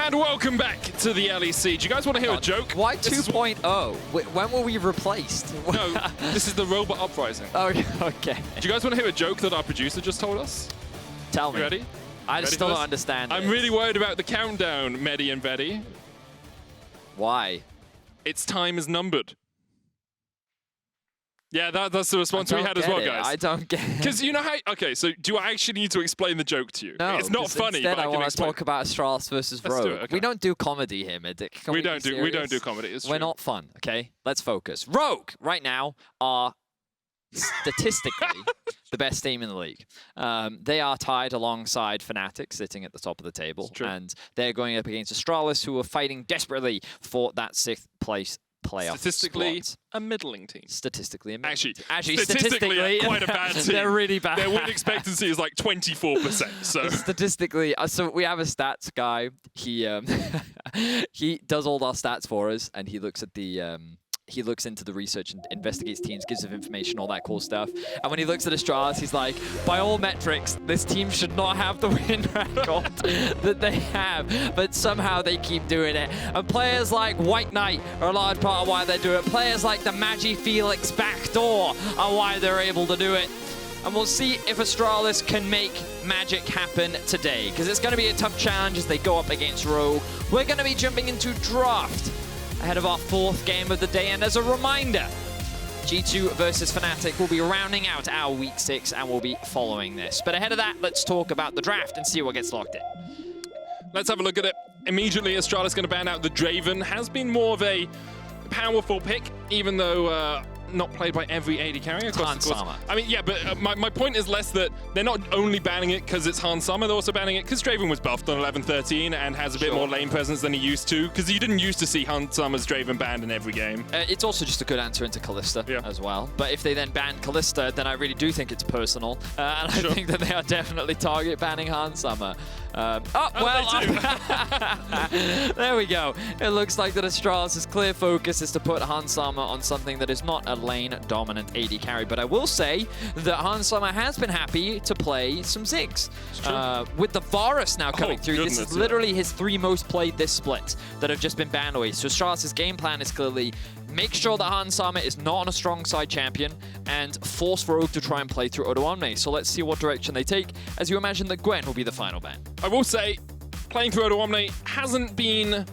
And welcome back to the LEC. Do you guys want to hear a joke? Why 2.0? When were we replaced? No, this is the robot uprising. Oh, okay. Do you guys want to hear a joke that our producer just told us? Tell me. You ready? I still don't understand. I'm really worried about the countdown, Medi and Vedi. Why? Its time is numbered. Yeah, that's the response we had as well, guys. I don't get it. Because you know how... Okay, so do I actually need to explain the joke to you? No, it's not funny, instead but I want to explain. talk about Astralis versus Rogue. Do it, okay. We don't do comedy here, Midic. We don't do comedy, it's We're true. not fun, okay? Let's focus. Rogue, right now, are statistically the best team in the league. They are tied alongside Fnatic, sitting at the top of the table. And they're going up against Astralis, who are fighting desperately for that 6th place playoff Statistically, spot. a middling team. Statistically, a middling team. Actually, statistically quite a bad team. They're really bad. Their win expectancy is like 24%. So statistically, so we have a stats guy. He he does all our stats for us, and he looks at the he looks into the research and investigates teams, gives us information, all that cool stuff. And when he looks at Astralis, he's like, by all metrics, this team should not have the win record that they have, but somehow they keep doing it. And players like WhiteKnight are a large part of why they do it. Players like the MagiFelix backdoor are why they're able to do it. And we'll see if Astralis can make magic happen today, because it's going to be a tough challenge as they go up against Rogue. We're going to be jumping into draft ahead of our 4th game of the day. And as a reminder, G2 versus Fnatic will be rounding out our Week 6, and we'll be following this. But ahead of that, let's talk about the draft and see what gets locked in. Let's have a look at it. Immediately, Astralis going to ban out the Draven. Has been more of a powerful pick, even though not played by every AD carry across the course. I mean, yeah, but my point is less that they're not only banning it because it's Summer, they're also banning it because Draven was buffed on 11-13 and has a bit more lane presence than he used to, because you didn't used to see Summer's Draven banned in every game. It's also just a good answer into Kalista as well. But if they then ban Kalista, then I really do think it's personal. And I think that they are definitely target banning Summer. There we go. It looks like that Astralis' clear focus is to put Summer on something that is not a lane-dominant AD carry. But I will say that Summer has been happy to play some Ziggs. With the Varus now coming through, this is literally his 3 most played this split that have just been banned away. So Astralis' game plan is clearly make sure that Summer is not on a strong side champion and force Rogue to try and play through Odoamne. So let's see what direction they take, as you imagine that Gwen will be the final ban. I will say, playing through Odoamne hasn't been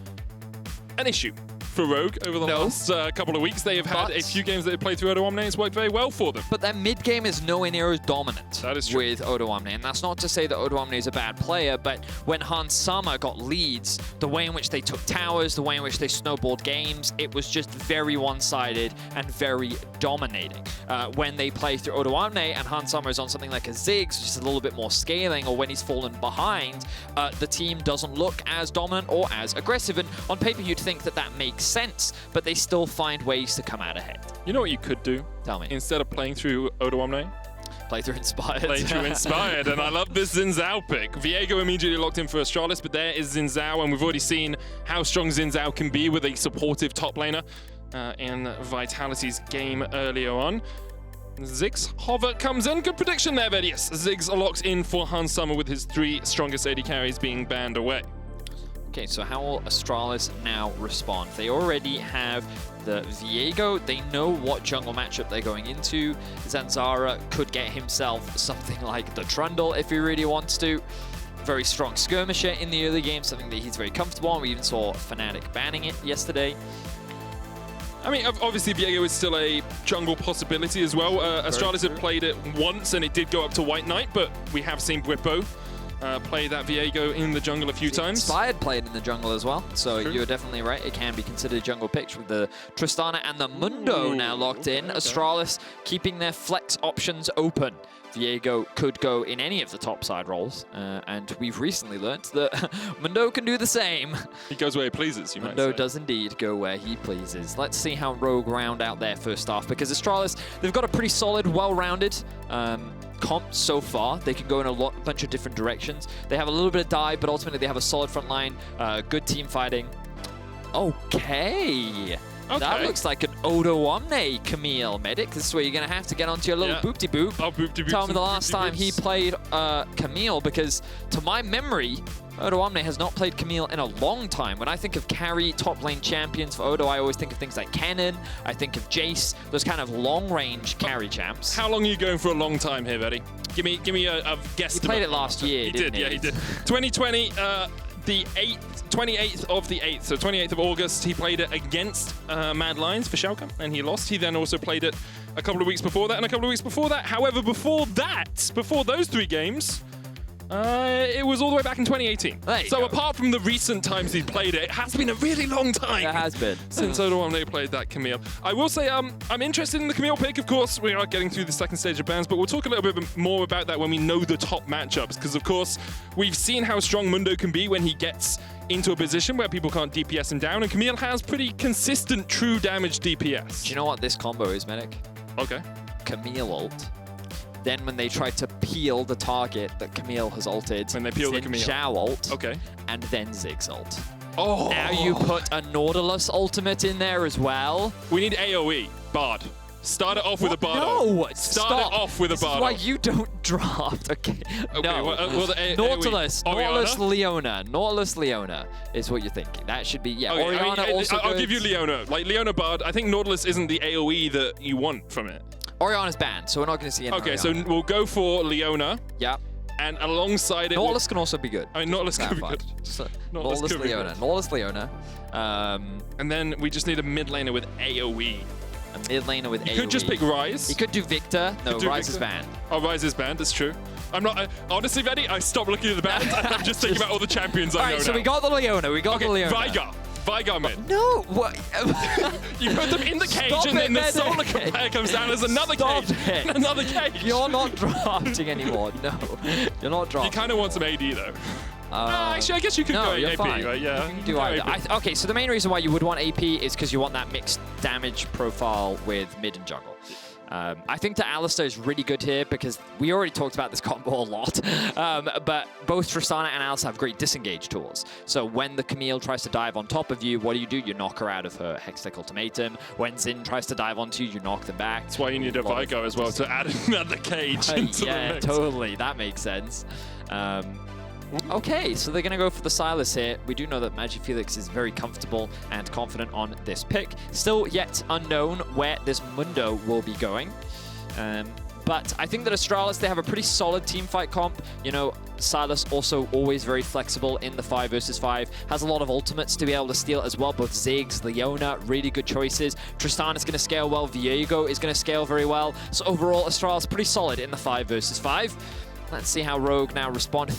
an issue for Rogue over the last couple of weeks. They have had a few games that they've played through Odoamne. It's worked very well for them. But their mid game is nowhere near as dominant with Odoamne. And that's not to say that Odoamne is a bad player, but when Summer got leads, the way in which they took towers, the way in which they snowballed games, it was just very one-sided and very dominating. When they play through Odoamne and Summer is on something like a Ziggs, which is a little bit more scaling, or when he's fallen behind, the team doesn't look as dominant or as aggressive. And on paper, you'd think that that makes sense, but they still find ways to come out ahead. You know what you could do? Tell me. Instead of playing through Odoamne? Play through Inspired. Play through Inspired, and I love this XinZhao pick. Viego immediately locked in for Astralis, but there is XinZhao, and we've already seen how strong XinZhao can be with a supportive top laner in Vitality's game earlier on. Ziggs hover comes in. Good prediction there, Vedius. Ziggs locked in for Summer with his 3 strongest AD carries being banned away. Okay, so how will Astralis now respond? They already have the Viego. They know what jungle matchup they're going into. Zanzarah could get himself something like the Trundle if he really wants to. Very strong skirmisher in the early game, something that he's very comfortable on. We even saw Fnatic banning it yesterday. I mean, obviously Viego is still a jungle possibility as well. Astralis have played it once and it did go up to WhiteKnight, but we have seen Bwipo play that Viego in the jungle a few times. Inspired played in the jungle as well, so you're definitely right. It can be considered a jungle pick with the Tristana and the Mundo now locked in. Astralis keeping their flex options open. Viego could go in any of the top side roles, and we've recently learnt that Mundo can do the same. He goes where he pleases, you might say. Mundo does indeed go where he pleases. Let's see how Rogue round out their first half, because Astralis, they've got a pretty solid, well-rounded comp so far. They can go in a bunch of different directions. They have a little bit of dive, but ultimately they have a solid front line, good team fighting. Okay. Okay. That looks like an Odoamne Camille medic. This is where you're going to have to get onto your little boop-de-boop. Oh, boop-de-boop. Tell me the last time he played Camille, because to my memory, Odoamne has not played Camille in a long time. When I think of carry top lane champions for Odo, I always think of things like Kennen, I think of Jace, those kind of long-range carry champs. How long are you going for a long time here, Vedi? Give me a guess. He played it last year, he didn't did, yeah, he did. 2020, the 28th of the 8th, so 28th of August, he played it against Mad Lions for Schalke, and he lost. He then also played it a couple of weeks before that, and a couple of weeks before that. However, before those 3 games, it was all the way back in 2018. So apart from the recent times he's played it, it has been a really long time. It has been. Since Odoamne played that Camille. I will say I'm interested in the Camille pick, of course. We are getting through the second stage of bans, but we'll talk a little bit more about that when we know the top matchups, because of course, we've seen how strong Mundo can be when he gets into a position where people can't DPS him down, and Camille has pretty consistent true damage DPS. Do you know what this combo is, Medic? Okay. Camille ult. Then when they try to peel the target that Camille has ulted, when they peel the Camille. XinZhao ult, okay. and then Ziggs ult. Oh. Now you put a Nautilus ultimate in there as well. We need AoE, Bard. Start it off with a Bard. No! Start it off with a Bard. This is why you don't draft, okay? No. Well, Nautilus, Orianna? Leona. Nautilus, Leona is what you're thinking. That should be, yeah. Okay, Orianna also I'll give you Leona. Like, Leona Bard, I think Nautilus isn't the AoE that you want from it. Orianna's banned, so we're not going to see any Okay, Orianna. so we'll go for Leona. Yeah. And alongside it... Nautilus can also be good. I mean, Nautilus could be good. Nautilus, Leona. Nautilus, Leona. And then we just need a mid laner with AoE. A mid laner with AoE. You could just pick Ryze. He could do Victor. No, Ryze is banned. Oh, Ryze is banned, that's true. I'm not... honestly, Vedi, I stopped looking at the bans. I'm just thinking about all the champions I know now. Alright, so we got the Leona. We got the Leona. Viego mid. No, what? You put them in the cage and then the solar player comes down as another cage. Another cage. You're not drafting anymore. No, you're not drafting. You kind of want some AD though. Actually, I guess you could go AP, fine. right? Yeah. You can do either. Okay, so the main reason why you would want AP is because you want that mixed damage profile with mid and jungle. I think that Alistar is really good here because we already talked about this combo a lot, but both Tristana and Alistar have great disengage tools. So when the Camille tries to dive on top of you, what do? You knock her out of her Hextech Ultimatum. When Xin tries to dive onto you, you knock them back. That's why you need a Viego as well to add another cage into the mix. Yeah, totally. That makes sense. Okay, so they're going to go for the Sylas here. We do know that MagiFelix is very comfortable and confident on this pick. Still yet unknown where this Mundo will be going. But I think that Astralis, they have a pretty solid team fight comp. You know, Sylas also always very flexible in the 5 versus 5. Has a lot of ultimates to be able to steal as well. Both Ziggs, Leona, really good choices. Tristana is going to scale well. Viego is going to scale very well. So overall, Astralis pretty solid in the 5 versus 5. Let's see how Rogue now responded.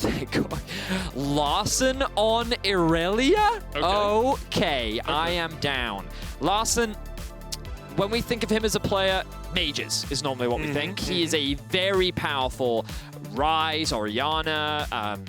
Larssen on Irelia? Okay, I am down. Larssen, when we think of him as a player, mages is normally what we think. He is a very powerful Ryze, Orianna,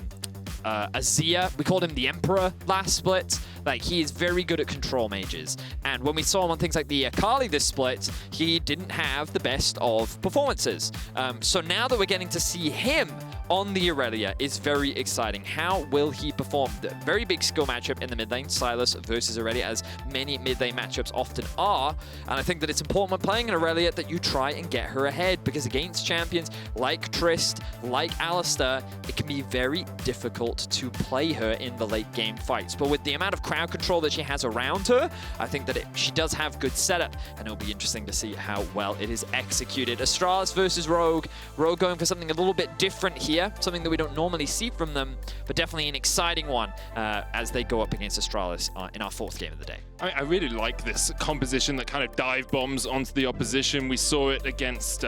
Azir. We called him the Emperor last split. Like, he is very good at control mages. And when we saw him on things like the Akali this split, he didn't have the best of performances. So now that we're getting to see him on the Irelia is very exciting. How will he perform? The very big skill matchup in the mid lane, Sylas versus Irelia, as many mid lane matchups often are. And I think that it's important when playing an Irelia that you try and get her ahead, because against champions like Trist, like Alistar, it can be very difficult to play her in the late game fights. But with the amount of crowd control that she has around her, I think that she does have good setup, and it'll be interesting to see how well it is executed. Astralis versus Rogue. Rogue going for something a little bit different here, something that we don't normally see from them, but definitely an exciting one as they go up against Astralis in our 4th game of the day. I really like this composition that kind of dive bombs onto the opposition. We saw it against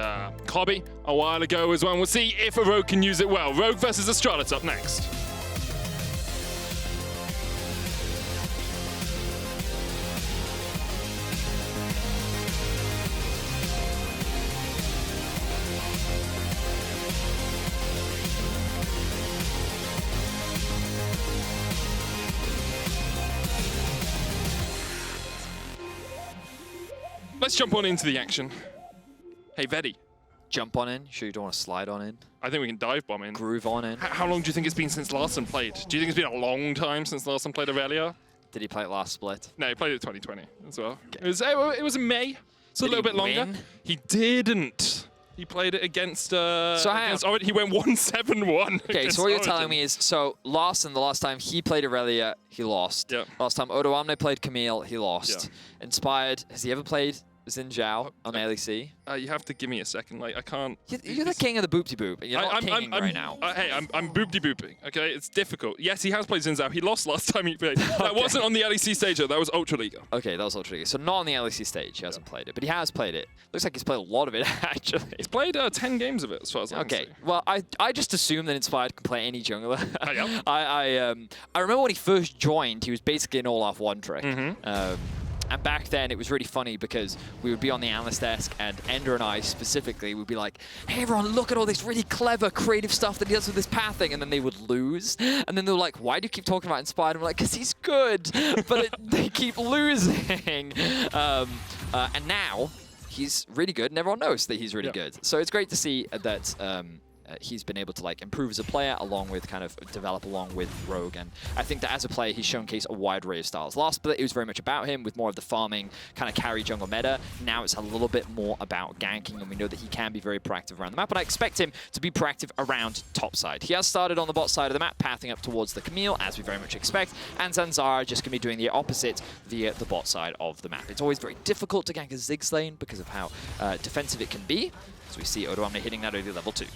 Cobby a while ago as well, and we'll see if a Rogue can use it well. Rogue versus Astralis up next. Let's jump on into the action. Hey, Vedi. Jump on in? Sure you don't want to slide on in? I think we can dive bomb in. Groove on in. How long do you think it's been since Larssen played? Do you think it's been a long time since Larssen played Irelia? Did he play it last split? No, he played it 2020 as well. Okay. It was in May. It's a little bit longer. Win? He didn't. He played it against. He went 1-7-1. Okay, so what you're telling me is, so Larssen, the last time he played Irelia, he lost. Yep. Last time Odoamne played Camille, he lost. Yeah. Inspired, has he ever played XinZhao on LEC? You have to give me a second. Like, I can't. You're the king of the boopty boop, and you're not kinging right now. Hey, I'm boopty booping. Okay, it's difficult. Yes, he has played XinZhao. He lost last time he played. That wasn't on the LEC stage. That was Ultra League. Okay, that was Ultra League. So not on the LEC stage. He hasn't played it, but he has played it. Looks like he's played a lot of it actually. He's played 10 games of it as far as I can see. Well, I just assume that Inspired can play any jungler. Yep. I remember when he first joined, he was basically an all-off one trick. And back then, it was really funny because we would be on the analyst desk, and Ender and I specifically would be like, hey, everyone, look at all this really clever, creative stuff that he does with this pathing. And then they would lose. And then they were like, why do you keep talking about Inspired? And we're like, because he's good, but they keep losing. And now, he's really good, and everyone knows that he's really good. So it's great to see that he's been able to like improve as a player along with kind of develop along with Rogue, and I think that as a player he's showcased a wide array of styles. Last split it was very much about him with more of the farming kind of carry jungle meta. Now it's a little bit more about ganking, and we know that he can be very proactive around the map, and I expect him to be proactive around top side. He has started on the bot side of the map, pathing up towards the Camille as we very much expect, and Zanzarah just going to be doing the opposite via the bot side of the map. It's always very difficult to gank a Ziggs lane because of how defensive it can be, as we see Odoamne hitting that early level 2.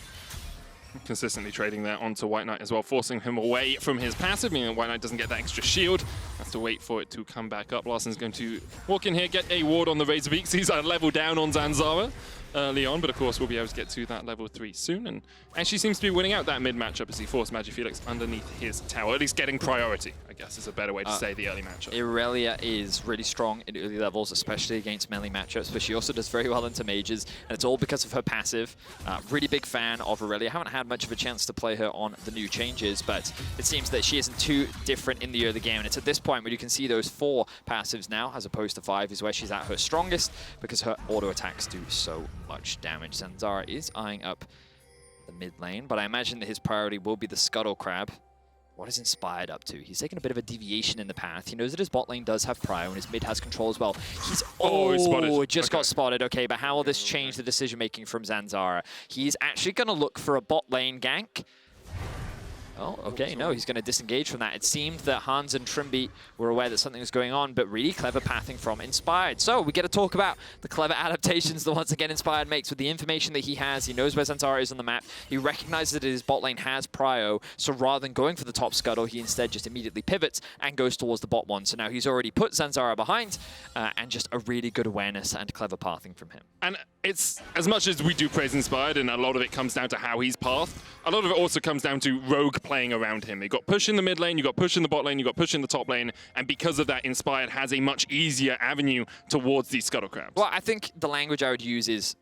Consistently trading there onto WhiteKnight as well, forcing him away from his passive, meaning WhiteKnight doesn't get that extra shield. Has to wait for it to come back up. Larssen's going to walk in here, get a ward on the Razor Beaks. He's a level down on Zanzarah early on, but of course we'll be able to get to that level 3 soon, and actually seems to be winning out that mid matchup as he forced MagiFelix underneath his tower, at least getting priority, I guess is a better way to say the early matchup. Irelia is really strong in early levels, especially against melee matchups, but she also does very well into mages, and it's all because of her passive. Really big fan of Irelia. Haven't had much of a chance to play her on the new changes, but it seems that she isn't too different in the early game, and it's at this point where you can see those 4 passives now, as opposed to 5, is where she's at her strongest, because her auto attacks do so much damage. Zanzarah is eyeing up the mid lane, but I imagine that his priority will be the Scuttle Crab. What is Inspired up to? He's taking a bit of a deviation in the path. He knows that his bot lane does have prio and his mid has control as well. He's just got spotted. Okay, but how will this change the decision making from Zanzarah? He's actually going to look for a bot lane gank. Oh, okay, no, he's going to disengage from that. It seemed that Hans and Trymbi were aware that something was going on, but really clever pathing from Inspired. So we get to talk about the clever adaptations that once again Inspired makes with the information that he has. He knows where Zanzarah is on the map. He recognizes that his bot lane has prio, so rather than going for the top scuttle, he instead just immediately pivots and goes towards the bot one. So now he's already put Zanzarah behind, and just a really good awareness and clever pathing from him. And it's, as much as we do praise Inspired, and a lot of it comes down to how he's pathed, a lot of it also comes down to Rogue playing around him. You got push in the mid lane, you got push in the bot lane, you got push in the top lane, and because of that, Inspired has a much easier avenue towards these Scuttle Crabs. Well, I think the language I would use is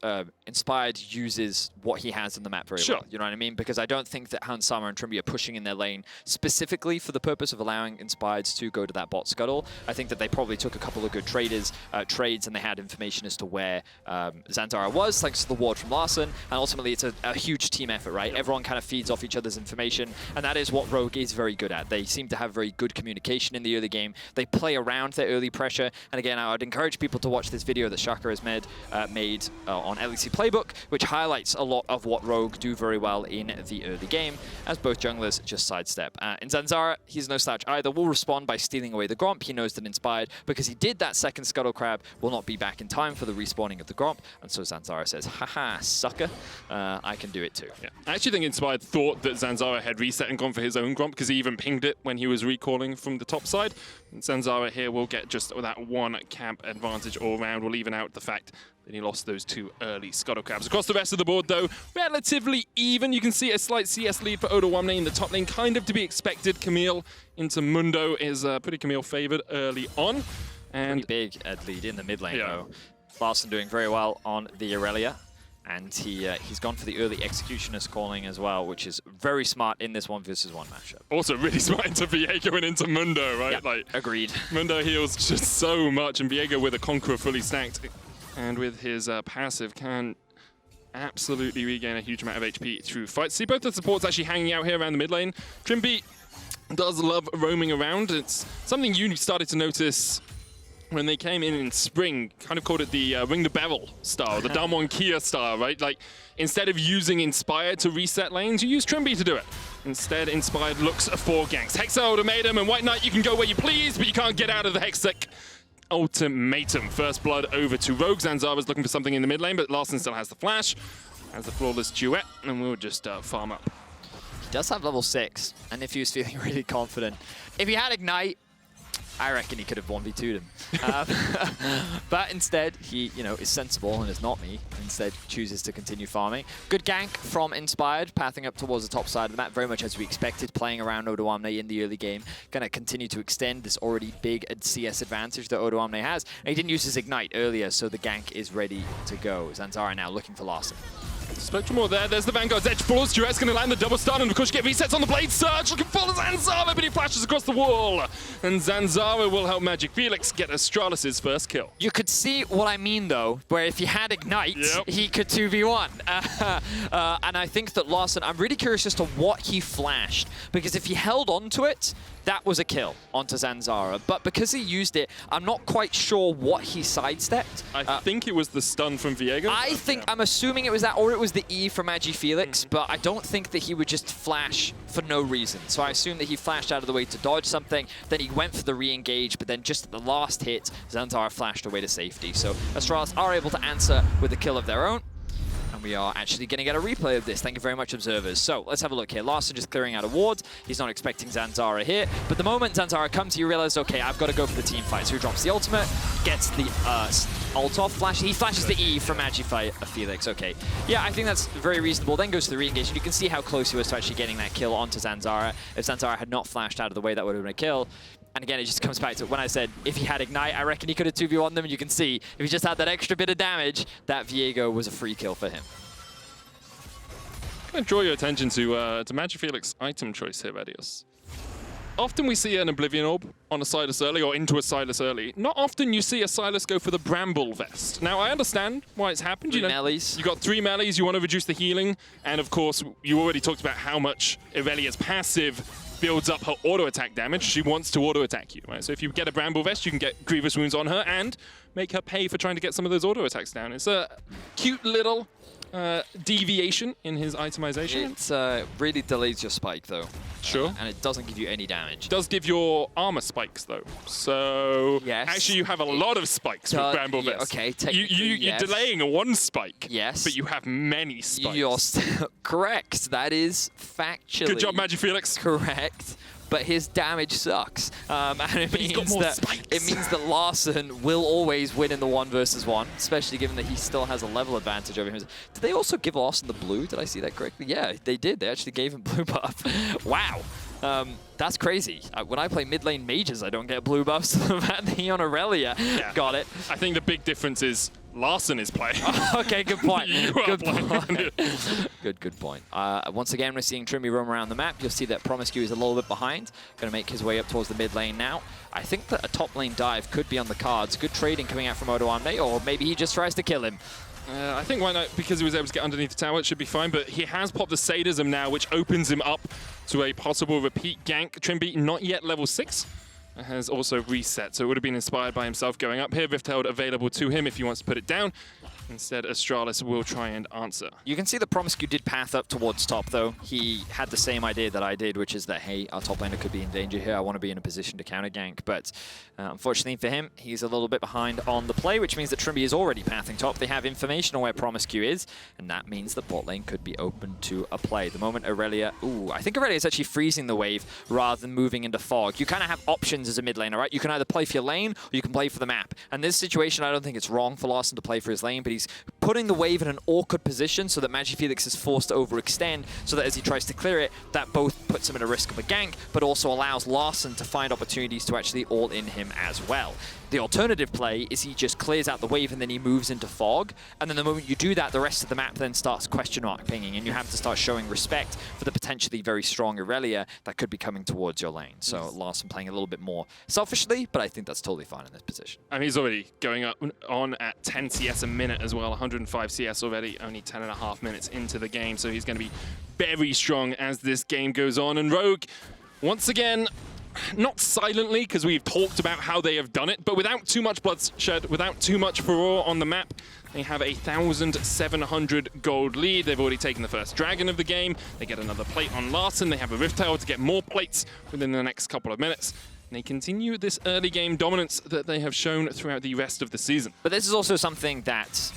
Inspired uses what he has in the map very well. You know what I mean? Because I don't think that Hans Sama and Trymbi are pushing in their lane specifically for the purpose of allowing Inspired to go to that bot scuttle. I think that they probably took a couple of good trades, and they had information as to where Zanzarah was, thanks to the ward from Larssen, and ultimately it's a huge team effort, right? Everyone kind of feeds off each other's information, and that is what Rogue is very good at. They seem to have very good communication in the early game. They play around their early pressure, and again, I would encourage people to watch this video that Shaka has made on LEC Playbook, which highlights a lot of what Rogue do very well in the early game, as both junglers just sidestep. In Zanzarah, he's no slouch either. Will respond by stealing away the Gromp. He knows that Inspired, because he did that second Scuttle Crab, will not be back in time for the respawning of the Gromp, and so Zanzarah says, haha, sucker, I can do it too. Yeah. I actually think Inspired thought that Zanzarah had reset and gone for his own Gromp, because he even pinged it when he was recalling from the top side. And Zanzarah here will get just that one camp advantage all around. Will even out the fact that he lost those 2 early Scuttle Crabs. Across the rest of the board, though, relatively even. You can see a slight CS lead for Odoamne in the top lane, kind of to be expected. Camille into Mundo is pretty Camille favored early on. And pretty big lead in the mid lane, though. Larssen doing very well on the Irelia. And he's gone for the early Executioner's calling as well, which is very smart in this 1v1 matchup. Also really smart into Viego and into Mundo, right? Yeah, like, agreed. Mundo heals just so much, and Viego with a Conqueror fully stacked, and with his passive can absolutely regain a huge amount of HP through fights. See both the supports actually hanging out here around the mid lane. Trymbi does love roaming around. It's something you started to notice when they came in spring, kind of called it the ring the barrel style, the Damwon Kia style, right? Like, instead of using Inspired to reset lanes, you use Trymbi to do it. Instead, Inspired looks for ganks. Hexa Ultimatum and WhiteKnight, you can go where you please, but you can't get out of the Hexic Ultimatum. First blood over to Rogue. Zanzarah's looking for something in the mid lane, but Larssen still has the flash, has the flawless duet, and we'll just farm up. He does have level 6, and if he was feeling really confident. If he had Ignite, I reckon he could have 1v2'd him. But instead, he is sensible and is not me. Instead, chooses to continue farming. Good gank from Inspired, pathing up towards the top side of the map, very much as we expected, playing around Odoamne in the early game. Going to continue to extend this already big CS advantage that Odoamne has. And he didn't use his Ignite earlier, so the gank is ready to go. Zanzarah now looking for Larssen. Spectrum more there. There's the Vanguard's edge force. Duret's going to land the double stun, and of course you get resets on the blade surge. Looking for Zanzarah, but he flashes across the wall. And Zanzarah will help MagiFelix get Astralis' first kill. You could see what I mean, though, where if he had Ignite, he could 2v1. And I think that Larssen, I'm really curious as to what he flashed, because if he held on to it, that was a kill onto Zanzarah. But because he used it, I'm not quite sure what he sidestepped. I think it was the stun from Viego. I'm assuming it was that, or it was the E from MagiFelix, but I don't think that he would just flash for no reason. So I assume that he flashed out of the way to dodge something, then he went for the re-engage, but then just at the last hit, Zanzarah flashed away to safety. So Astralis are able to answer with a kill of their own. And we are actually going to get a replay of this. Thank you very much, observers. So let's have a look here. Larssen just clearing out of wards. He's not expecting Zanzarah here. But the moment Zanzarah comes, you realize, okay, I've got to go for the team fight. So he drops the ultimate, gets the ult off, flash. He flashes the E from MagiFelix. Okay. Yeah, I think that's very reasonable. Then goes to the re-engage. And you can see how close he was to actually getting that kill onto Zanzarah. If Zanzarah had not flashed out of the way, that would have been a kill. And again, it just comes back to when I said, if he had Ignite, I reckon he could have 2v1 them. And you can see, if he just had that extra bit of damage, that Viego was a free kill for him. I'm going to draw your attention to MagiFelix item choice here, Vedius. Often we see an Oblivion Orb on a Sylas early or into a Sylas early. Not often you see a Sylas go for the Bramble Vest. Now, I understand why it's happened. Three melees. You got 3 melees, you want to reduce the healing, and of course, you already talked about how much Irelia's passive builds up her auto-attack damage. She wants to auto-attack you, right? So if you get a Bramble Vest, you can get Grievous Wounds on her and make her pay for trying to get some of those auto-attacks down. It's a cute little deviation in his itemization. It really delays your spike, though. Sure. And it doesn't give you any damage. It does give your armor spikes, though. So yes, actually, you have a lot of spikes with Bramble Vest. Okay, you're delaying a 1 spike. Yes. But you have many spikes. You're correct. That is factually good job, MagiFelix. Correct. But his damage sucks, and it means that Larssen will always win in the 1 versus 1, especially given that he still has a level advantage over him. Did they also give Larssen the blue? Did I see that correctly? Yeah, they did. They actually gave him blue buff. Wow. That's crazy. When I play mid lane mages, I don't get blue buffs. The fact that he on Irelia got it. I think the big difference is Larssen is playing. Okay, good point. Good point. Good point. Once again, we're seeing Trymbi roam around the map. You'll see that promisq is a little bit behind. Going to make his way up towards the mid lane now. I think that a top lane dive could be on the cards. Good trading coming out from Odoamne, or maybe he just tries to kill him. I think WhiteKnight, because he was able to get underneath the tower, it should be fine, but he has popped the sadism now, which opens him up to a possible repeat gank. Trymbi, not yet level 6, has also reset, so it would have been inspired by himself going up here. Rift Herald available to him if he wants to put it down. Instead, Astralis will try and answer. You can see the promisq did path up towards top, though. He had the same idea that I did, which is that, hey, our top laner could be in danger here. I want to be in a position to counter gank. But unfortunately for him, he's a little bit behind on the play, which means that Trymbi is already pathing top. They have information on where promisq is, and that means that bot lane could be open to a play. The moment Irelia... Ooh, I think Irelia is actually freezing the wave rather than moving into fog. You kind of have options as a mid laner, right? You can either play for your lane or you can play for the map. And this situation, I don't think it's wrong for Larssen to play for his lane, but he's putting the wave in an awkward position so that MagiFelix is forced to overextend, so that as he tries to clear it, that both puts him at a risk of a gank, but also allows Larssen to find opportunities to actually all-in him as well. The alternative play is he just clears out the wave and then he moves into fog, and then the moment you do that, the rest of the map then starts question mark pinging, and you have to start showing respect for the potentially very strong Irelia that could be coming towards your lane. So Larssen playing a little bit more selfishly, but I think that's totally fine in this position. And he's already going up on at 10 CS a minute as well, 105 CS already, only 10.5 minutes into the game, so he's going to be very strong as this game goes on. And Rogue once again, not silently, because we've talked about how they have done it, but without too much bloodshed, without too much furore on the map, they have a 1,700 gold lead. They've already taken the first dragon of the game. They get another plate on Larssen. They have a Rift Tower to get more plates within the next couple of minutes. And they continue this early game dominance that they have shown throughout the rest of the season. But this is also something that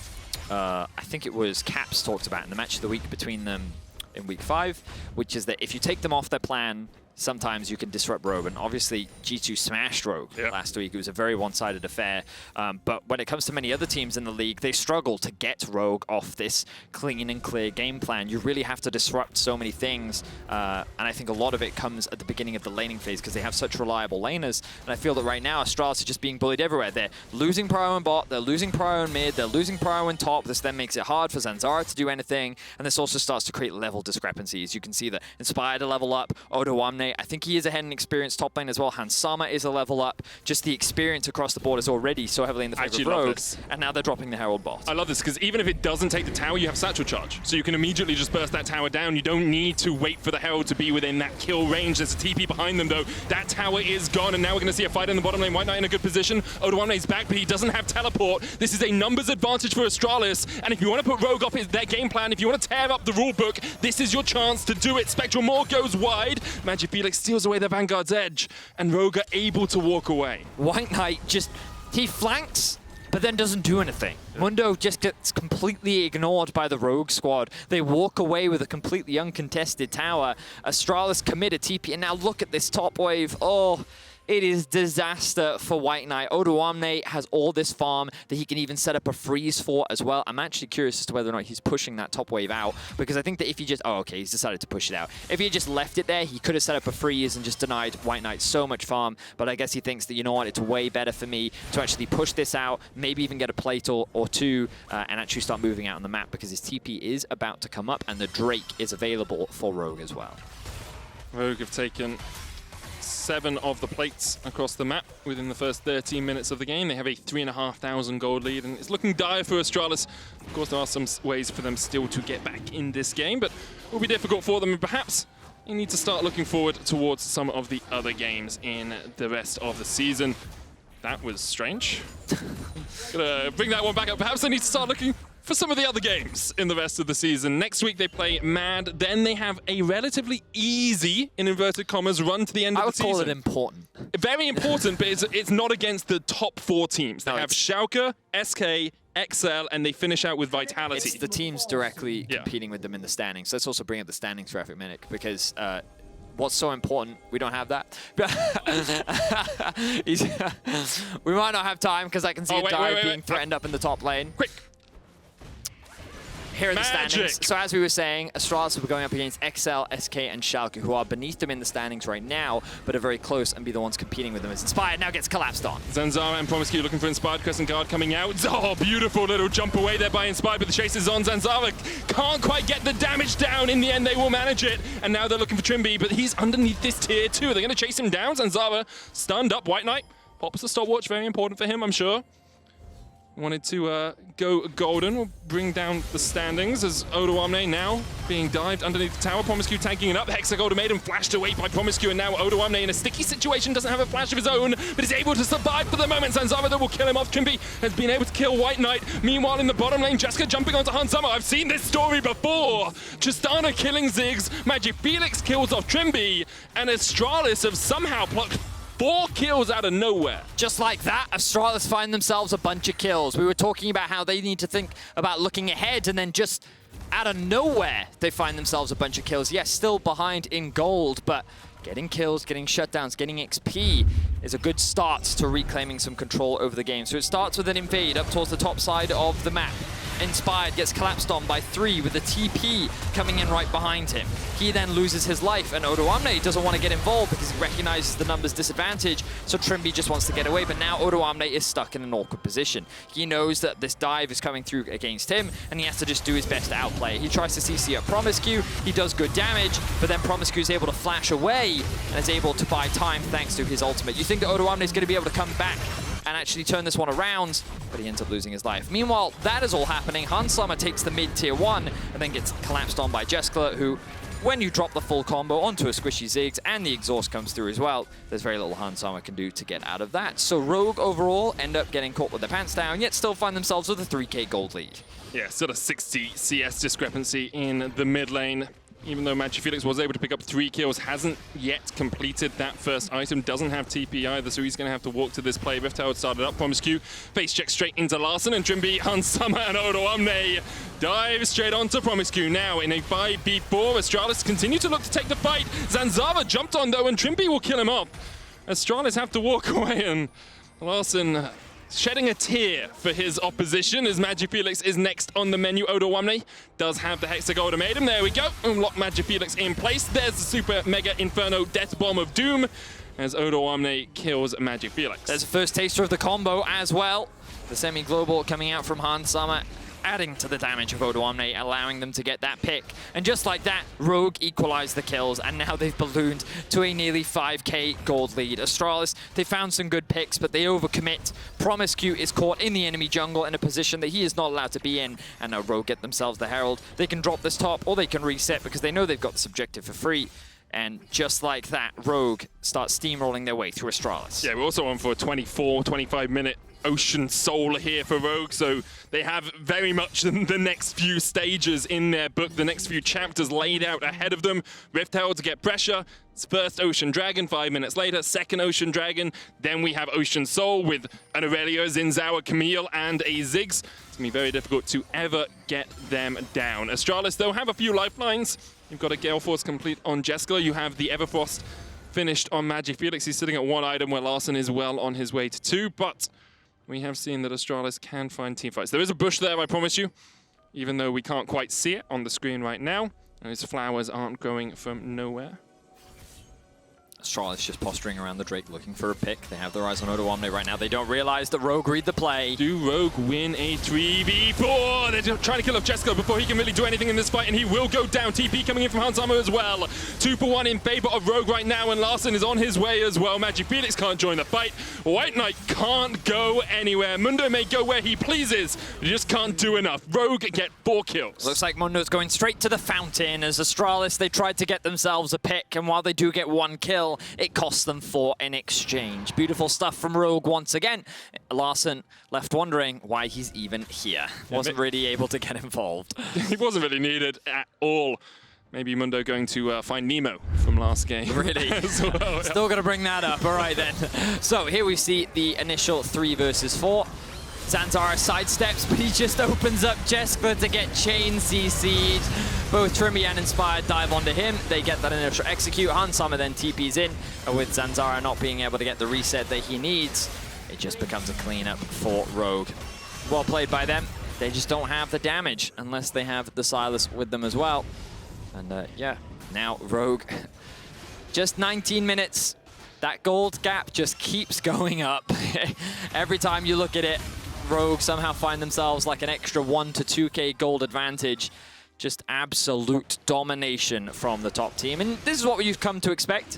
I think it was Caps talked about in the match of the week between them in week 5, which is that if you take them off their plan, sometimes you can disrupt Rogue, and obviously G2 smashed Rogue last week. It was a very one-sided affair, but when it comes to many other teams in the league, they struggle to get Rogue off this clean and clear game plan. You really have to disrupt so many things, and I think a lot of it comes at the beginning of the laning phase because they have such reliable laners, and I feel that right now Astralis are just being bullied everywhere. They're losing prio in bot, they're losing prio in mid, they're losing prio in top. This then makes it hard for Zanzarah to do anything, and this also starts to create level discrepancies. You can see that Inspired to level up, Odoamne, I think he is ahead in experience top lane as well. Hansama is a level up. Just the experience across the board is already so heavily in the favor of Rogue, and now they're dropping the Herald bot. I love this, because even if it doesn't take the tower, you have Satchel Charge. So you can immediately just burst that tower down. You don't need to wait for the Herald to be within that kill range. There's a TP behind them, though. That tower is gone, and now we're going to see a fight in the bottom lane. WhiteKnight in a good position. Odoamne's back, but he doesn't have teleport. This is a numbers advantage for Astralis, and if you want to put Rogue off their game plan, if you want to tear up the rulebook, this is your chance to do it. Spectral Maw goes wide. MagiFelix steals away the Vanguard's edge, and Rogue are able to walk away. WhiteKnight just, he flanks, but then doesn't do anything. Mundo just gets completely ignored by the Rogue squad. They walk away with a completely uncontested tower. Astralis commit a TP, and now look at this top wave. Oh, it is disaster for WhiteKnight. Odoamne has all this farm that he can even set up a freeze for as well. I'm actually curious as to whether or not he's pushing that top wave out, because I think that if he just... Oh, okay, he's decided to push it out. If he had just left it there, he could have set up a freeze and just denied WhiteKnight so much farm, but I guess he thinks that, you know what, it's way better for me to actually push this out, maybe even get a plate or two, and actually start moving out on the map, because his TP is about to come up, and the Drake is available for Rogue as well. Rogue have taken 7 of the plates across the map within the first 13 minutes of the game. They have a 3,500 gold lead, and it's looking dire for Astralis. Of course, there are some ways for them still to get back in this game, but it will be difficult for them, and perhaps you need to start looking forward towards some of the other games in the rest of the season. That was strange. Gonna bring that one back up. Perhaps they need to start looking for some of the other games in the rest of the season. Next week they play Mad, then they have a relatively easy, in inverted commas, run to the end of the season. I would call it important. Very important, but it's not against the top 4 teams. They have Schalke, SK, XL, and they finish out with Vitality. It's the teams directly competing with them in the standings. Let's also bring up the standings for Minute, because what's so important, we don't have that. We might not have time, because I can see a dive being threatened up in the top lane. Quick. Here are the standings. So as we were saying, Astralis will be going up against XL, SK, and Schalke, who are beneath them in the standings right now, but are very close and be the ones competing with them. As Inspired now gets collapsed on. Zanzarah and promisq looking for Inspired Crescent Guard coming out. Oh, beautiful little jump away there by Inspired, but the chase is on. Zanzarah can't quite get the damage down. In the end, they will manage it. And now they're looking for Trymbi, but he's underneath this tier 2. They're going to chase him down. Zanzarah stunned up. WhiteKnight pops a stopwatch, very important for him, I'm sure. Wanted to go golden. We'll bring down the standings as Odoamne now being dived underneath the tower. promisq tanking it up. Hexagolden Maiden flashed away by promisq, and now Odoamne in a sticky situation, doesn't have a flash of his own, but is able to survive for the moment. Zanzarah will kill him off. Trymbi has been able to kill WhiteKnight. Meanwhile, in the bottom lane, Jeskla jumping onto Hansama. I've seen this story before. Tristana killing Ziggs. MagiFelix kills off Trymbi, and Astralis have somehow plucked 4 kills out of nowhere. Just like that, Astralis find themselves a bunch of kills. We were talking about how they need to think about looking ahead, and then just out of nowhere, they find themselves a bunch of kills. Yes, still behind in gold, but getting kills, getting shutdowns, getting XP is a good start to reclaiming some control over the game. So it starts with an invade up towards the top side of the map. Inspired gets collapsed on by 3 with a TP coming in right behind him. He then loses his life, and Odoamne doesn't want to get involved because he recognizes the numbers disadvantage, so Trymbi just wants to get away, but now Odoamne is stuck in an awkward position. He knows that this dive is coming through against him, and he has to just do his best to outplay. He tries to CC up promisq, he does good damage, but then promisq is able to flash away and is able to buy time thanks to his ultimate. You think that Odoamne is going to be able to come back and actually turn this one around, but he ends up losing his life. Meanwhile, that is all happening. Hansama takes the mid tier 1 and then gets collapsed on by Jeskla, who when you drop the full combo onto a squishy Ziggs and the exhaust comes through as well, there's very little Zanzarah can do to get out of that. So Rogue overall end up getting caught with their pants down, yet still find themselves with a 3k gold lead. Yeah, still a 60 CS discrepancy in the mid lane. Even though MagiFelix was able to pick up 3 kills, hasn't yet completed that first item, doesn't have TP either, so he's going to have to walk to this play. Rift Herald started up, promisq, face check straight into Larssen, and Trymbi, Summer, and Odoamne dive straight onto promisq. Now in a 5v4, Astralis continue to look to take the fight. Zanzarah jumped on though, and Trymbi will kill him off. Astralis have to walk away, and Larssen shedding a tear for his opposition as MagiFelix is next on the menu. Odoamne does have the Hexagon Ultimatum. There we go. Unlock MagiFelix in place. There's the Super Mega Inferno Death Bomb of Doom as Odoamne kills MagiFelix. There's a first taster of the combo as well. The semi-global coming out from Summer, adding to the damage of Odoamne, allowing them to get that pick. And just like that, Rogue equalized the kills, and now they've ballooned to a nearly 5k gold lead. Astralis, they found some good picks, but they overcommit. promisq is caught in the enemy jungle in a position that he is not allowed to be in, and now Rogue get themselves the Herald. They can drop this top, or they can reset because they know they've got this objective for free. And just like that, Rogue starts steamrolling their way through Astralis. Yeah, we're also on for a 24-25 minute Ocean Soul here for Rogue, so they have very much the next few stages in their book, the next few chapters laid out ahead of them. Rift Herald to get pressure. It's first Ocean Dragon, 5 minutes later, second Ocean Dragon, then we have Ocean Soul with an Irelia, XinZhao, Camille, and a Ziggs. It's going to be very difficult to ever get them down. Astralis, though, have a few lifelines. You've got a Gale Force complete on Jeskla. You have the Everfrost finished on MagiFelix. He's sitting at 1 item where Larssen is well on his way to 2, but we have seen that Astralis can find teamfights. There is a bush there, I promise you, even though we can't quite see it on the screen right now. Those flowers aren't growing from nowhere. Astralis just posturing around the Drake looking for a pick. They have their eyes on Odoamne right now. They don't realize that Rogue read the play. Do Rogue win a 3v4? They're trying to kill off Jeskla before he can really do anything in this fight, and he will go down. TP coming in from Summer as well. 2 for 1 in favor of Rogue right now, and Larssen is on his way as well. MagiFelix can't join the fight. WhiteKnight can't go anywhere. Mundo may go where he pleases, but he just can't do enough. Rogue get 4 kills. Looks like Mundo's going straight to the fountain as Astralis, they tried to get themselves a pick, and while they do get 1 kill, it costs them 4 in exchange. Beautiful stuff from Rogue once again. Larssen left wondering why he's even here. Wasn't really able to get involved. He wasn't really needed at all. Maybe Mundo going to find Nemo from last game. Really? Well, Still going to bring that up. All right, then. So here we see the initial 3 versus 4. Zanzarah sidesteps, but he just opens up Jeskla to get chain CC'd. Both Trymbi and Inspired dive onto him. They get that initial execute. Summer then TP's in. And with Zanzarah not being able to get the reset that he needs, it just becomes a cleanup for Rogue. Well played by them. They just don't have the damage unless they have the Sylas with them as well. And yeah, now Rogue, just 19 minutes. That gold gap just keeps going up. Every time you look at it, Rogue somehow find themselves like an extra 1 to 2k gold advantage. Just absolute domination from the top team. And this is what you've come to expect.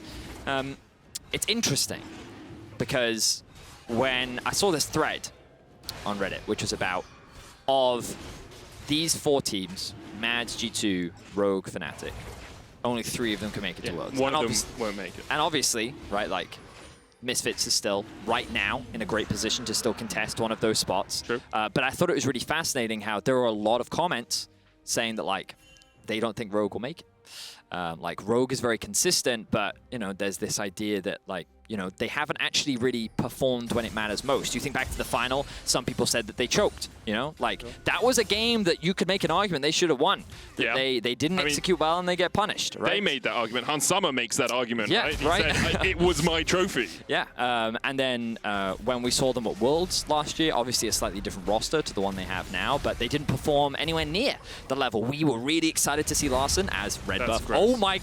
It's interesting because when I saw this thread on Reddit, which was about, of these 4 teams, Mad, G2, Rogue, Fnatic, only 3 of them can make it to Worlds. One of them won't make it. And obviously, right, like, Misfits is still, right now, in a great position to still contest one of those spots. True. But I thought it was really fascinating how there were a lot of comments saying that, like, they don't think Rogue will make it. Like, Rogue is very consistent, but, you know, there's this idea that, like, you know, they haven't actually really performed when it matters most. You think back to the final, some people said that they choked, you know? Like, that was a game that you could make an argument they should have won. That they didn't execute well and they get punished, right? They made that argument. Summer makes that argument, yeah, right? He right. said, it was my trophy. Yeah, and then when we saw them at Worlds last year, obviously a slightly different roster to the one they have now, but they didn't perform anywhere near the level. We were really excited to see Larssen as Red Buff. Gross. Oh my...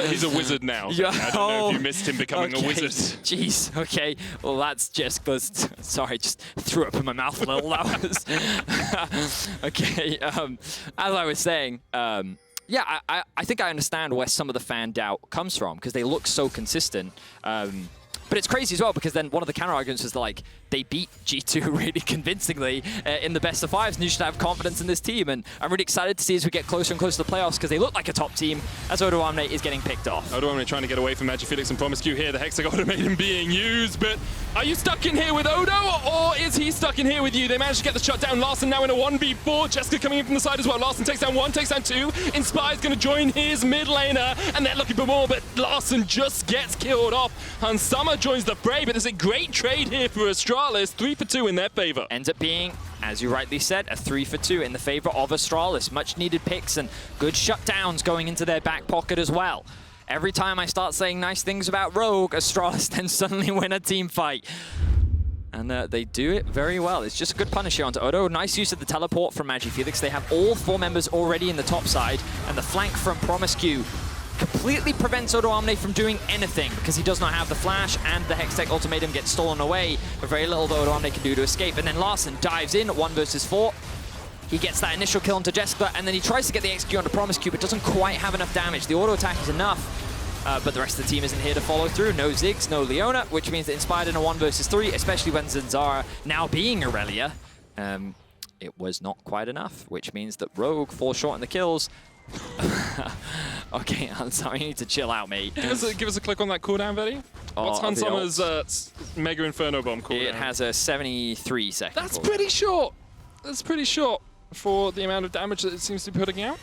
he's a wizard now. Yeah. I don't know if you missed him becoming a wizard. Jeez, okay. Well, that's Jesk's... Sorry, just threw up in my mouth a little. That was... Okay, as I was saying, yeah, I think I understand where some of the fan doubt comes from, because they look so consistent. But it's crazy as well, because then one of the counter arguments was like, they beat G2 really convincingly in the best of 5s, and you should have confidence in this team. And I'm really excited to see as we get closer and closer to the playoffs, because they look like a top team as Odoamne is getting picked off. Odoamne trying to get away from MagiFelix and promisq here. The Hexagon Automaton being used, but are you stuck in here with Odo, or is he stuck in here with you? They managed to get the shutdown. Larssen now in a 1v4. Jeskla coming in from the side as well. Larssen takes down 1, takes down 2. Inspire's going to join his mid laner, and they're looking for more, but Larssen just gets killed off. Zanzarah joins the fray, but there's a great trade here for Astralis. 3 for 2 in their favor. Ends up being, as you rightly said, a 3 for 2 in the favor of Astralis. Much needed picks and good shutdowns going into their back pocket as well. Every time I start saying nice things about Rogue, Astralis then suddenly win a team fight. And they do it very well. It's just a good punish here onto Odo. Nice use of the teleport from MagiFelix. They have all 4 members already in the top side, and the flank from promisq completely prevents Odoamne from doing anything, because he does not have the flash, and the Hextech ultimatum gets stolen away. But very little that Odoamne can do to escape. And then Larssen dives in, 1 versus 4. He gets that initial kill onto Jeskla, and then he tries to get the execute onto promisq, but doesn't quite have enough damage. The auto attack is enough. But the rest of the team isn't here to follow through. No Ziggs, no Leona, which means that Inspired in a 1 versus 3, especially when Zanzarah now being Irelia, it was not quite enough, which means that Rogue falls short in the kills. Okay, I'm sorry, you need to chill out, mate. Give us a click on that cooldown, Vedi. What's Hansamah's Mega Inferno Bomb cooldown? It has a 73 second. That's pretty short. That's pretty short for the amount of damage that it seems to be putting out.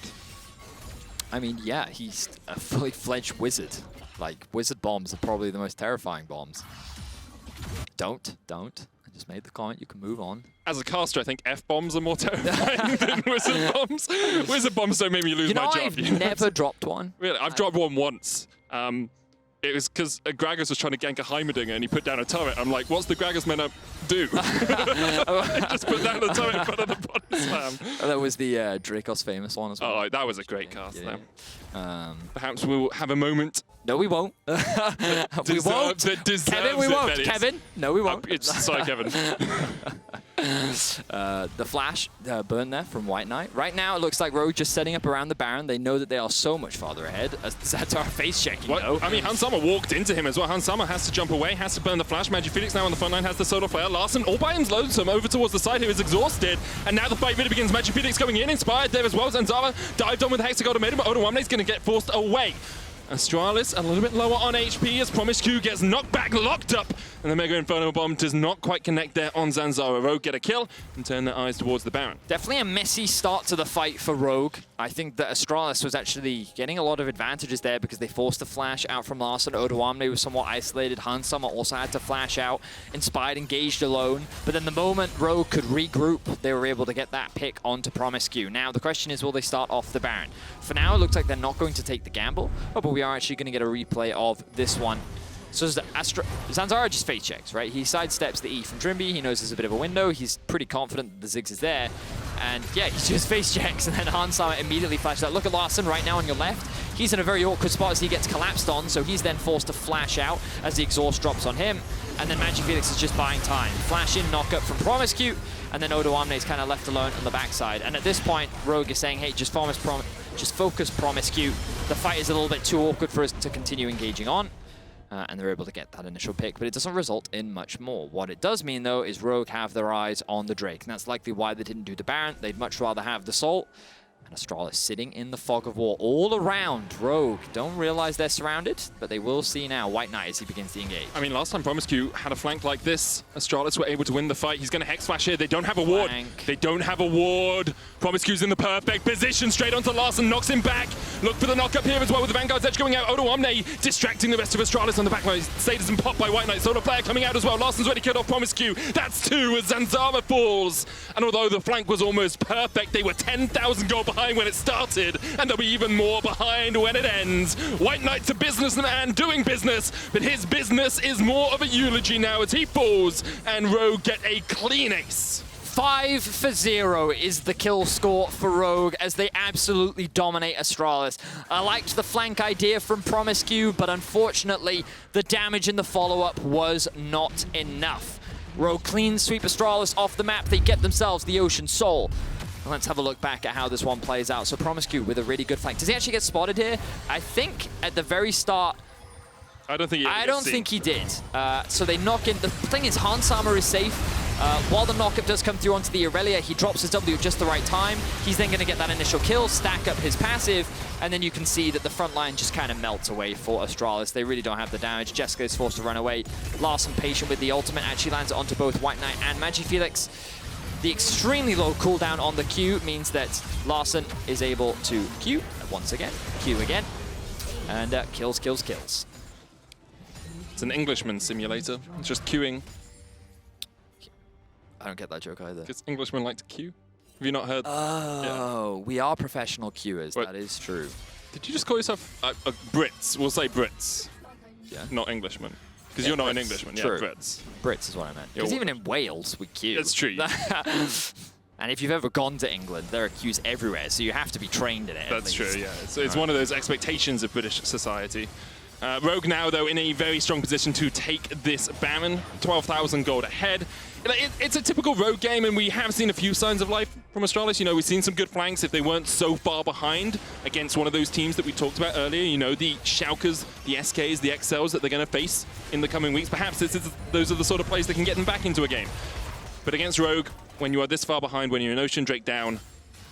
I mean, yeah, he's a fully fledged wizard. Like, wizard bombs are probably the most terrifying bombs. Don't. I just made the comment, you can move on. As a caster, I think F-bombs are more terrifying than wizard bombs. Wizard bombs don't make me lose my job. I've never dropped one. Really? I've dropped one once. It was because Gragas was trying to gank a Heimerdinger and he put down a turret. I'm like, what's the Gragas meant to do? Just put down the turret in front of the body slam. That was the Dracos famous one as well. Oh, that was a great cast. Yeah. Perhaps we'll have a moment. No, we won't. We won't. Kevin, we won't. Kevin, no, we won't. Sorry, Kevin. The flash burn there from WhiteKnight. Right now, it looks like Rogue just setting up around the Baron. They know that they are so much farther ahead. As Zanzarah face checking, though. I mean, Hansamah walked into him as well. Hansamah has to jump away, has to burn the flash. MagiFelix now on the front line has the solar flare. Larssen all by his lonesome over towards the side here is exhausted. And now the fight really begins. MagiFelix going in, Inspired there as well. Zanzarah dived on with the Hexagon Automaton, but Odoamne is going to get forced away. Astralis a little bit lower on HP as promisq gets knocked back, locked up, and the Mega Inferno Bomb does not quite connect there on Zanzarah. Rogue get a kill and turn their eyes towards the Baron. Definitely a messy start to the fight for Rogue. I think that Astralis was actually getting a lot of advantages there because they forced the flash out from Larssen. Odoamne was somewhat isolated. Hansamah also had to flash out. Inspired engaged alone. But then the moment Rogue could regroup, they were able to get that pick onto promisq. Now the question is, will they start off the Baron? For now, it looks like they're not going to take the gamble. Oh, but we are actually going to get a replay of this one. So Zanzarah just face checks, right? He sidesteps the E from Trymbi. He knows there's a bit of a window. He's pretty confident that the Ziggs is there. And yeah, he just face checks, and then Hansamah immediately flashes out. Look at Larssen right now on your left. He's in a very awkward spot as he gets collapsed on, so he's then forced to flash out as the exhaust drops on him. And then MagiFelix is just buying time. Flash in, knock up from promisq, and then Odoamne is kind of left alone on the backside. And at this point, Rogue is saying, hey, just focus promisq. The fight is a little bit too awkward for us to continue engaging on. And they're able to get that initial pick, but it doesn't result in much more. What it does mean, though, is Rogue have their eyes on the Drake, and that's likely why they didn't do the Baron. They'd much rather have the Salt. And Astralis sitting in the fog of war all around Rogue. Don't realize they're surrounded, but they will see now WhiteKnight as he begins to engage. I mean, last time promisq had a flank like this, Astralis were able to win the fight. He's going to Hex Flash here. They don't have a ward. They don't have a ward. promisq's in the perfect position. Straight onto Larssen, knocks him back. Look for the knock up here as well with the Vanguard's Edge going out. Odoamne distracting the rest of Astralis on the back line. Status and pop by WhiteKnight. Solar Flare coming out as well. Larssen's already killed off promisq. That's 2 as Zanzarah falls. And although the flank was almost perfect, they were 10,000 gold behind when it started. And they'll be even more behind when it ends. WhiteKnight's a businessman doing business, but his business is more of a eulogy now as he falls and Rogue get a clean ace. 5 for 0 is the kill score for Rogue as they absolutely dominate Astralis. I liked the flank idea from promisq, but unfortunately the damage in the follow-up was not enough. Rogue clean sweep Astralis off the map. They get themselves the Ocean Soul. Let's have a look back at how this one plays out. So promisq with a really good flank. Does he actually get spotted here? I think at the very start, I don't think he I don't think he did. So they knock in. The thing is, Zanzarah is safe. While the knockup does come through onto the Irelia, he drops his W at just the right time. He's then going to get that initial kill, stack up his passive, and then you can see that the front line just kind of melts away for Astralis. They really don't have the damage. Jeskla is forced to run away. Larssen, patient with the ultimate, actually lands it onto both WhiteKnight and MagiFelix. The extremely low cooldown on the Q means that Larssen is able to Q once again, Q again, and kills, kills, kills. It's an Englishman simulator. It's just queuing. I don't get that joke either. Because Englishmen like to queue. Have you not heard? Oh, yeah. We are professional queuers. That is true. Did you just call yourself Brits? We'll say Brits. Yeah. Not Englishmen. Because you're not an Englishman. True. Yeah, Brits. Brits is what I meant. Because even in Wales, we queue. That's true. And if you've ever gone to England, there are queues everywhere, so you have to be trained in it. That's true, yeah. It's one of those expectations of British society. Rogue now, though, in a very strong position to take this Baron. 12,000 gold ahead. It's a typical Rogue game, and we have seen a few signs of life from Astralis. You know, we've seen some good flanks if they weren't so far behind against one of those teams that we talked about earlier. You know, the Schalkers, the SKs, the XLs that they're going to face in the coming weeks. Perhaps those are the sort of plays that can get them back into a game. But against Rogue, when you are this far behind, when you're an Ocean Drake down,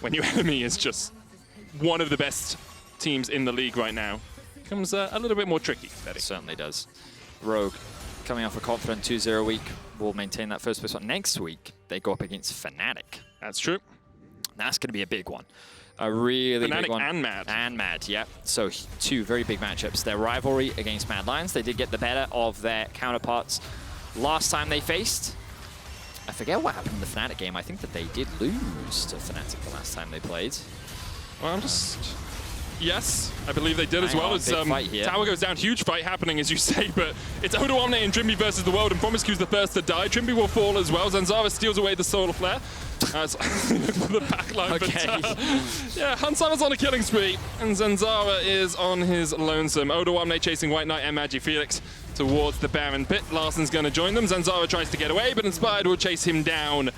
when your enemy is just one of the best teams in the league right now, becomes a little bit more tricky. It certainly does. Rogue, coming off a confident 2-0 week, will maintain that first place. Next week, they go up against Fnatic. That's true. That's going to be a big one. A really big one. Fnatic and Mad. And Mad, yeah. So two very big matchups. Their rivalry against Mad Lions, they did get the better of their counterparts last time they faced. I forget what happened in the Fnatic game. I think that they did lose to Fnatic the last time they played. Well, I'm just... Yes, I believe they did as well. As Tower goes down, huge fight happening, as you say, but it's Odoamne and Trymbi versus the world, and promisq's the first to die. Trymbi will fall as well. Zanzarah steals away the solar flare. The backline, okay. But yeah, Zanzarah's on a killing spree, and Zanzarah is on his lonesome. Odoamne chasing WhiteKnight and MagiFelix towards the Baron pit. Larssen's going to join them. Zanzarah tries to get away, but Inspired will chase him down.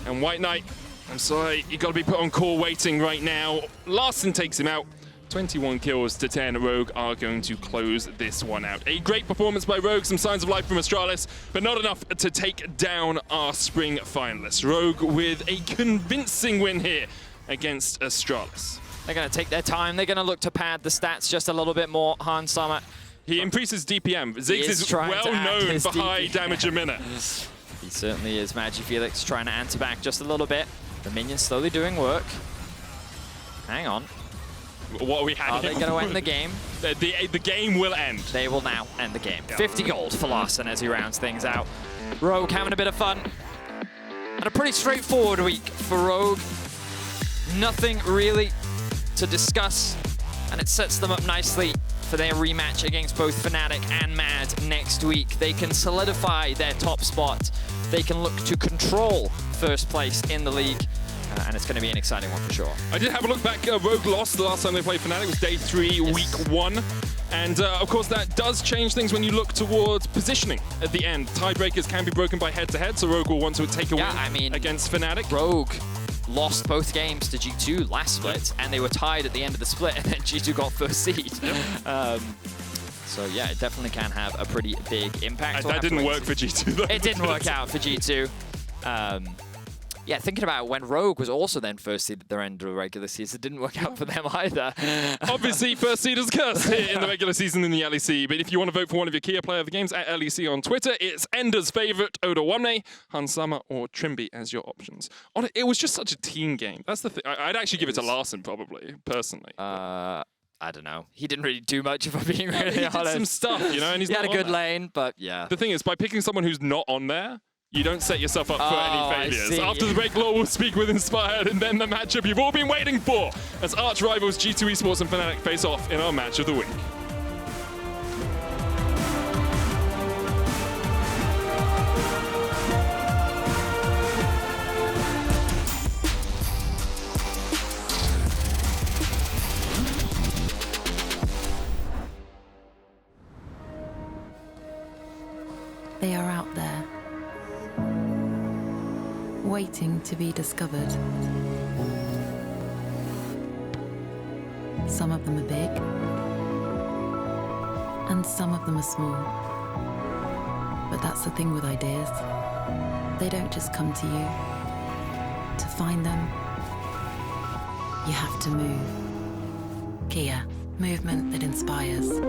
And WhiteKnight, I'm sorry, you got to be put on call waiting right now. Larssen takes him out. 21 kills to 10. Rogue are going to close this one out. A great performance by Rogue, some signs of life from Astralis, but not enough to take down our spring finalists. Rogue with a convincing win here against Astralis. They're going to take their time. They're going to look to pad the stats just a little bit more. Zanzarah. He increases DPM. Ziggs is well known for high damage a minute. He certainly is. MagiFelix trying to answer back just a little bit. The minions slowly doing work. Hang on. What are we having? Are they going to end the game? The game will end. They will now end the game. Yeah. 50 gold for Larssen as he rounds things out. Rogue having a bit of fun. And a pretty straightforward week for Rogue. Nothing really to discuss. And it sets them up nicely for their rematch against both Fnatic and Mad next week. They can solidify their top spot. They can look to control first place in the league. And it's going to be an exciting one for sure. I did have a look back. Rogue lost the last time they played Fnatic. It was day 3, week 1. And of course, that does change things when you look towards positioning at the end. Tiebreakers can be broken by head-to-head, so Rogue will want to take a win against Fnatic. Rogue lost both games to G2 last split, and they were tied at the end of the split, and then G2 got first seed. So yeah, it definitely can have a pretty big impact. That didn't work for G2 though. It didn't work out for G2. Yeah, thinking about when Rogue was also then first seed at their end of the regular season, it didn't work out for them either. Obviously, first seed is cursed here in the regular season in the LEC. But if you want to vote for one of your key player of the games at LEC on Twitter, it's Ender's favorite, Odoamne, Zanzarah, or Trymbi as your options. It was just such a team game. That's the thing. I'd actually give it to Larssen, probably, personally. I don't know. He didn't really do much, if I'm being really honest. He did some stuff, you know, and he's he not had a good lane, but yeah. The thing is, by picking someone who's not on there, you don't set yourself up for any failures. After the break, Laure will speak with Inspired, and then the matchup you've all been waiting for as arch rivals G2 Esports and Fnatic face off in our match of the week. They are out there, waiting to be discovered. Some of them are big, And some of them are small. But that's the thing with ideas. They don't just come to you. To find them, you have to move. Kia, movement that inspires.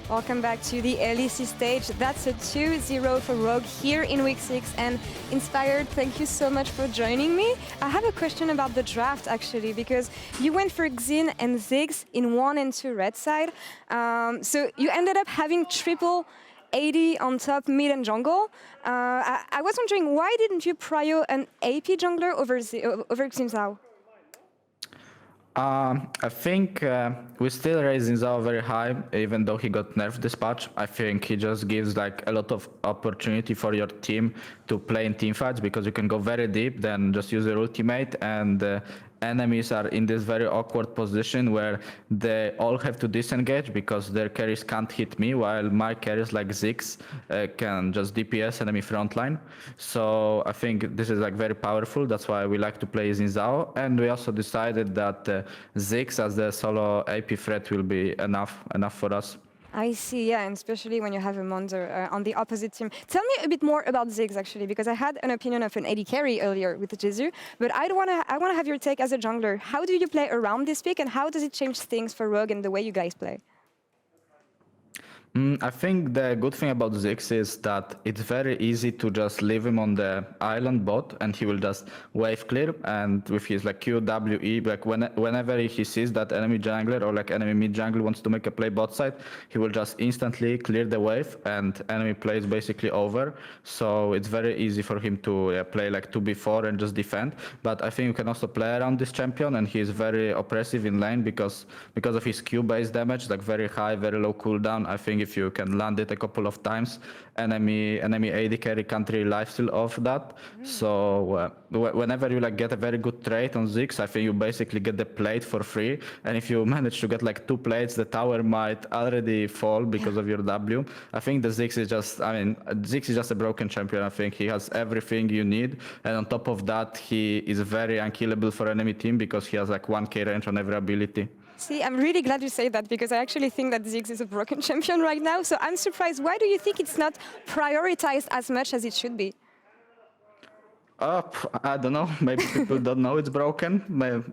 Welcome back to the LEC stage. That's a 2-0 for Rogue here in week 6. And Inspired, thank you so much for joining me. I have a question about the draft, actually, because you went for Xin and Ziggs in 1 and 2 red side. So you ended up having triple AD on top, mid and jungle. I was wondering, why didn't you prio an AP jungler over XinZhao? I think we still raise XinZhao very high, even though he got nerfed this patch. I think he just gives like a lot of opportunity for your team to play in teamfights because you can go very deep, then just use your ultimate, and enemies are in this very awkward position where they all have to disengage because their carries can't hit me, while my carries like Ziggs can just DPS enemy frontline. So I think this is like very powerful. That's why we like to play XinZhao, and we also decided that Ziggs as the solo AP threat will be enough for us. I see, yeah, and especially when you have a Mundo on the opposite team. Tell me a bit more about Ziggs, actually, because I had an opinion of an AD carry earlier with Jesu, but I want to have your take as a jungler. How do you play around this pick, and how does it change things for Rogue and the way you guys play? I think the good thing about Ziggs is that it's very easy to just leave him on the island bot and he will just wave clear, and with his like QWE, like whenever he sees that enemy jungler or like enemy mid jungler wants to make a play bot side, he will just instantly clear the wave and enemy play is basically over. So it's very easy for him to play like 2v4 and just defend. But I think you can also play around this champion, and he's very oppressive in lane because of his Q-based damage, like very high, very low cooldown. I think if you can land it a couple of times, enemy AD carry can't really lifesteal off that. So whenever you like get a very good trade on Ziggs, I think you basically get the plate for free. And if you manage to get like 2 plates, the tower might already fall because of your W. I think the Ziggs is just, Ziggs is just a broken champion. I think he has everything you need. And on top of that, he is very unkillable for enemy team because he has like 1k range on every ability. See, I'm really glad you say that, because I actually think that Ziggs is a broken champion right now. So I'm surprised. Why do you think it's not prioritized as much as it should be? I don't know. Maybe people don't know it's broken.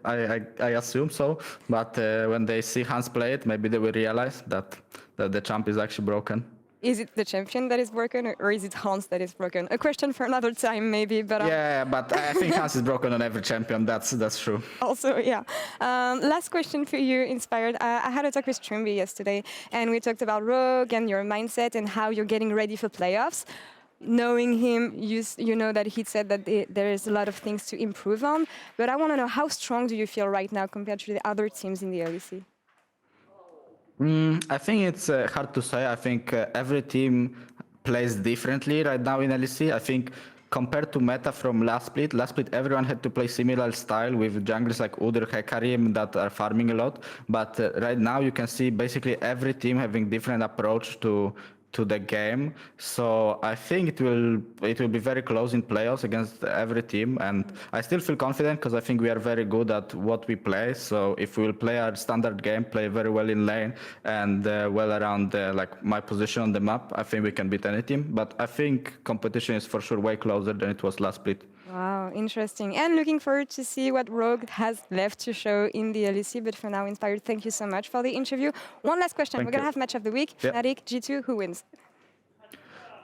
I assume so. But when they see Hans play it, maybe they will realize that the champ is actually broken. Is it the champion that is broken, or is it Hans that is broken? A question for another time, maybe. But yeah, but I think Hans is broken on every champion. That's true. Also, yeah. Last question for you, Inspired. I had a talk with Trymbi yesterday, and we talked about Rogue and your mindset and how you're getting ready for playoffs. Knowing him, you know that he said that there is a lot of things to improve on. But I want to know, how strong do you feel right now compared to the other teams in the LEC? I think it's hard to say. I think every team plays differently right now in LEC. I think compared to meta from last split everyone had to play similar style with junglers like Udyr, Hecarim that are farming a lot. But right now you can see basically every team having different approach to the game. So I think it will be very close in playoffs against every team, and I still feel confident because I think we are very good at what we play. So if we will play our standard game, play very well in lane and well around like my position on the map, I think we can beat any team. But I think competition is for sure way closer than it was last split. Wow, interesting. And looking forward to see what Rogue has left to show in the LEC. But for now, Inspired, thank you so much for the interview. One last question. We're going to have match of the week. Yep. Fnatic, G2, who wins?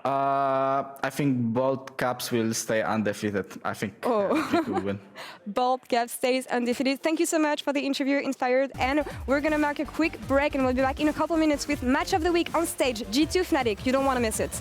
I think both caps will stay undefeated. I think G2 will win. Both caps stays undefeated. Thank you so much for the interview, Inspired. And we're going to mark a quick break, and we'll be back in a couple minutes with match of the week on stage. G2 Fnatic. You don't want to miss it.